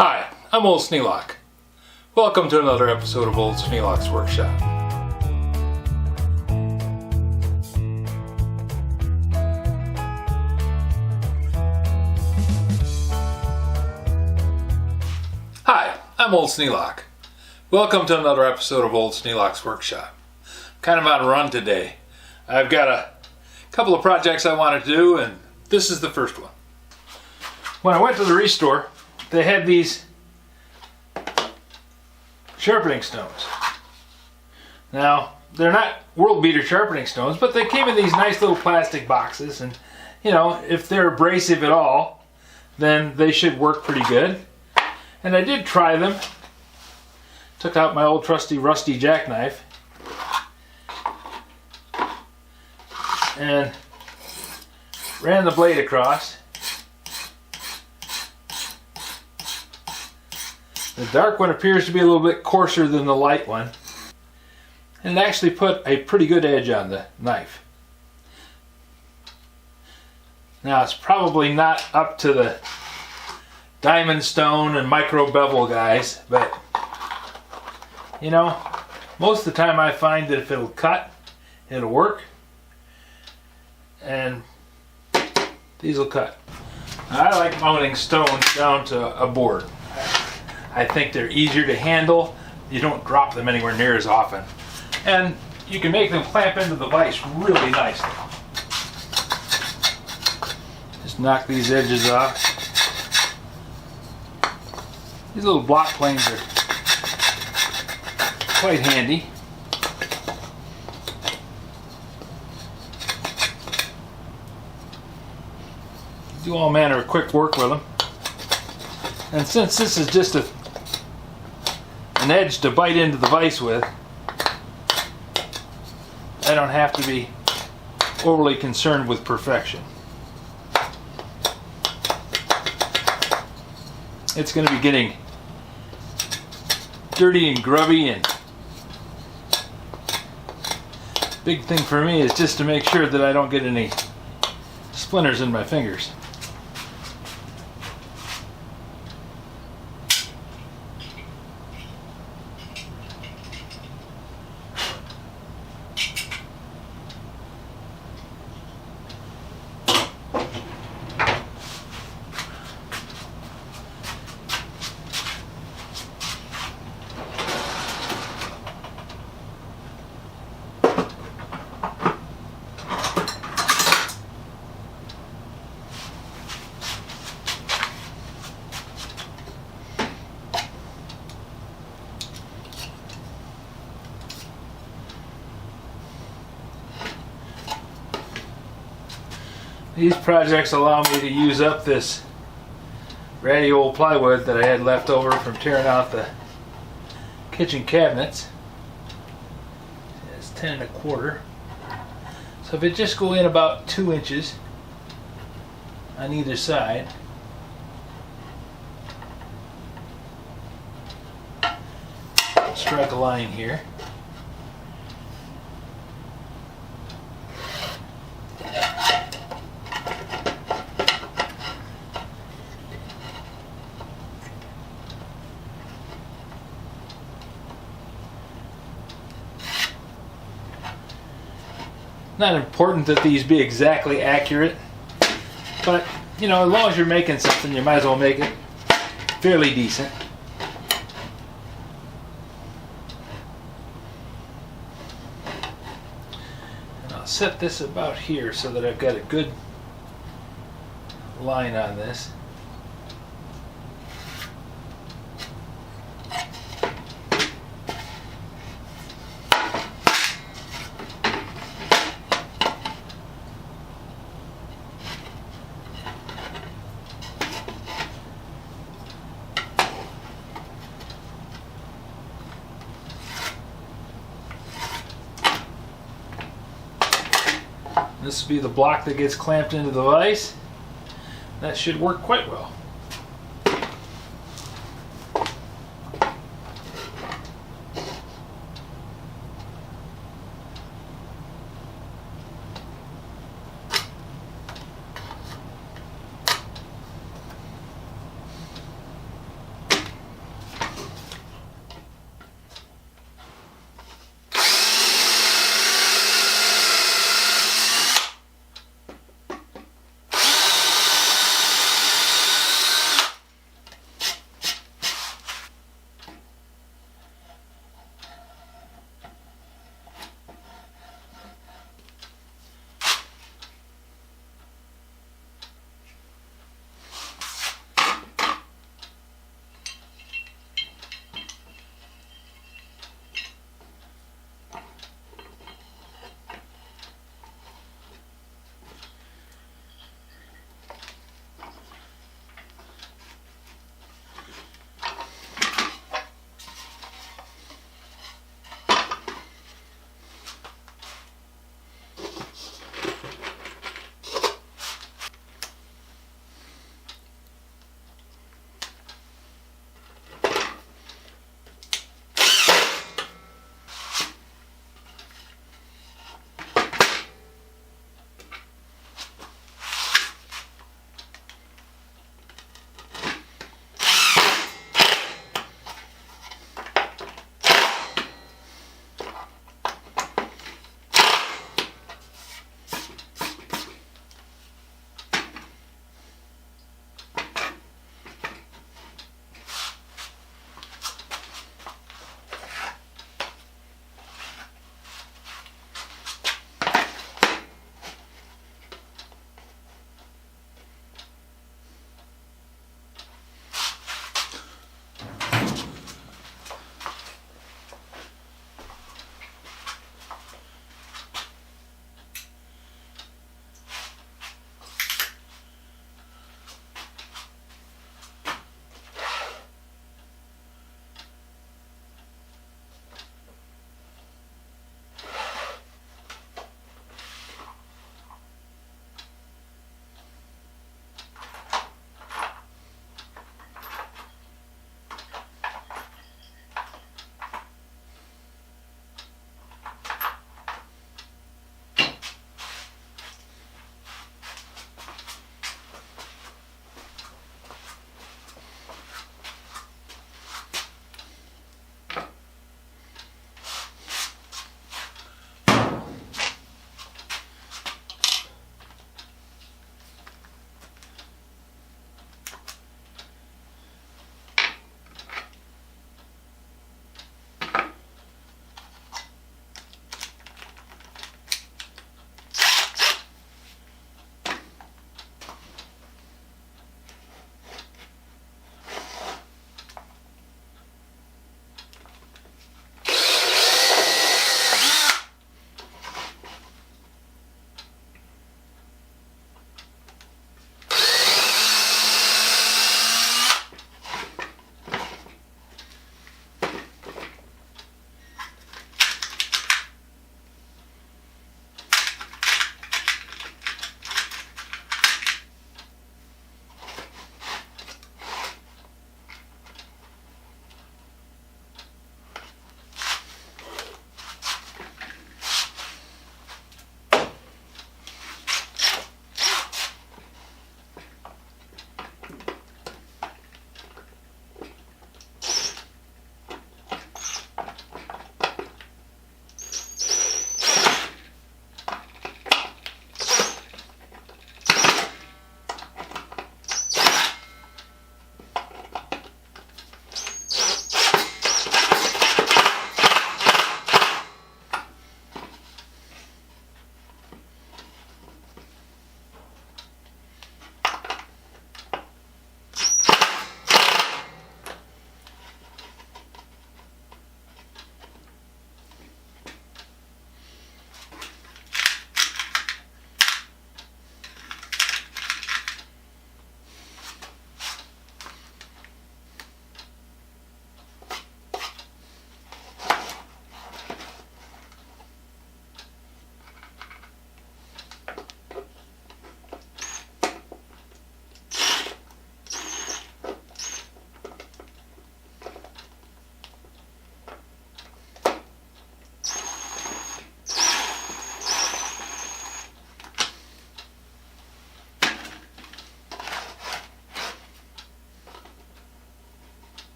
Hi, I'm Old Sneelock. Welcome to another episode of Old Sneelock's Workshop. Hi, I'm Old Sneelock. Welcome to another episode of Old Sneelock's Workshop. I'm kind of on a run today. I've got a couple of projects I want to do, and this is the first one. When I went to the restore, they had these sharpening stones. Now, they're not world beater sharpening stones, but they came in these nice little plastic boxes, and you know, if they're abrasive at all, then they should work pretty good. And I did try them. Took out my old trusty rusty jackknife and ran the blade across. The dark one appears to be a little bit coarser than the light one, and it actually put a pretty good edge on the knife. Now, it's probably not up to the diamond stone and micro bevel guys, but you know, most of the time I find that if it'll cut, it'll work, and these will cut. I like mounting stones down to a board. I think they're easier to handle. You don't drop them anywhere near as often. And you can make them clamp into the vise really nicely. Just knock these edges off. These little block planes are quite handy. Do all manner of quick work with them. And since this is just an edge to bite into the vise with, I don't have to be overly concerned with perfection. It's going to be getting dirty and grubby, and big thing for me is just to make sure that I don't get any splinters in my fingers. These projects allow me to use up this ratty old plywood that I had left over from tearing out the kitchen cabinets. It's 10 1/4. So if it just go in about 2 inches on either side, strike a line here. Not important that these be exactly accurate, but you know, as long as you're making something, you might as well make it fairly decent. And I'll set this about here so that I've got a good line on this. This will be the block that gets clamped into the vise. That should work quite well.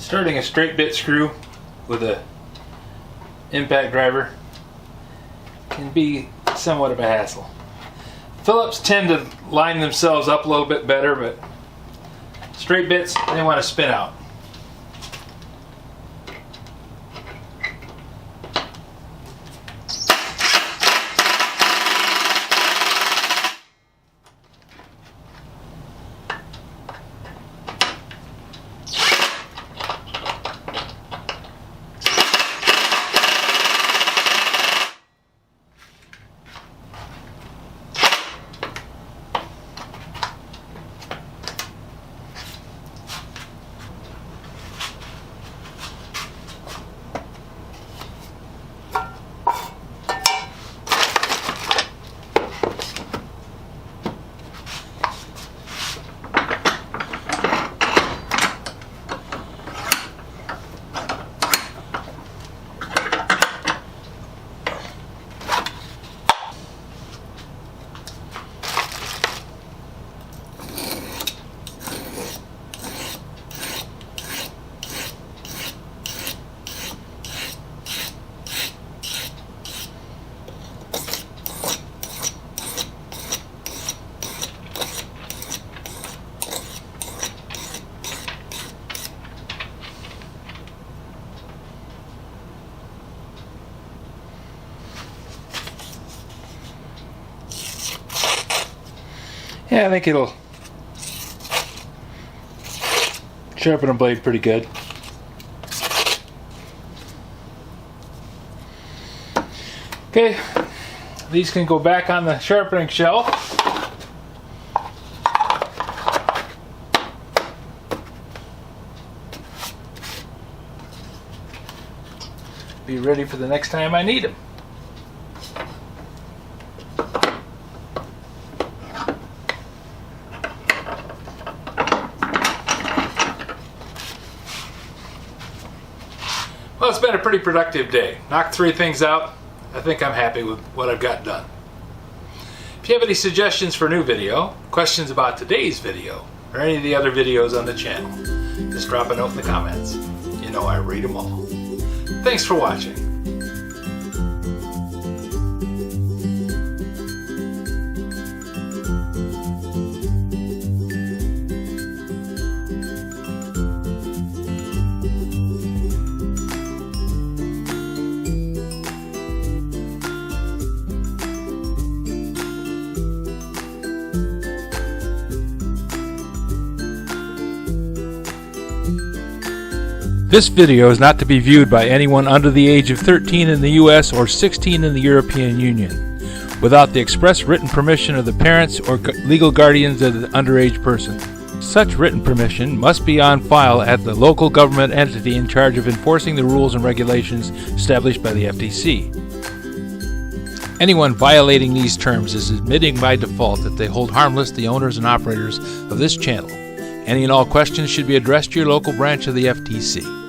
Starting a straight bit screw with a impact driver can be somewhat of a hassle. Phillips tend to line themselves up a little bit better, but straight bits, they want to spin out. Yeah, I think it'll sharpen a blade pretty good. Okay, these can go back on the sharpening shelf. Be ready for the next time I need them. Well, it's been a pretty productive day. Knocked 3 things out. I think I'm happy with what I've got done. If you have any suggestions for a new video, questions about today's video, or any of the other videos on the channel, just drop a note in the comments. You know I read them all. Thanks for watching. This video is not to be viewed by anyone under the age of 13 in the U.S. or 16 in the European Union, without the express written permission of the parents or legal guardians of the underage person. Such written permission must be on file at the local government entity in charge of enforcing the rules and regulations established by the FTC. Anyone violating these terms is admitting by default that they hold harmless the owners and operators of this channel. Any and all questions should be addressed to your local branch of the FTC.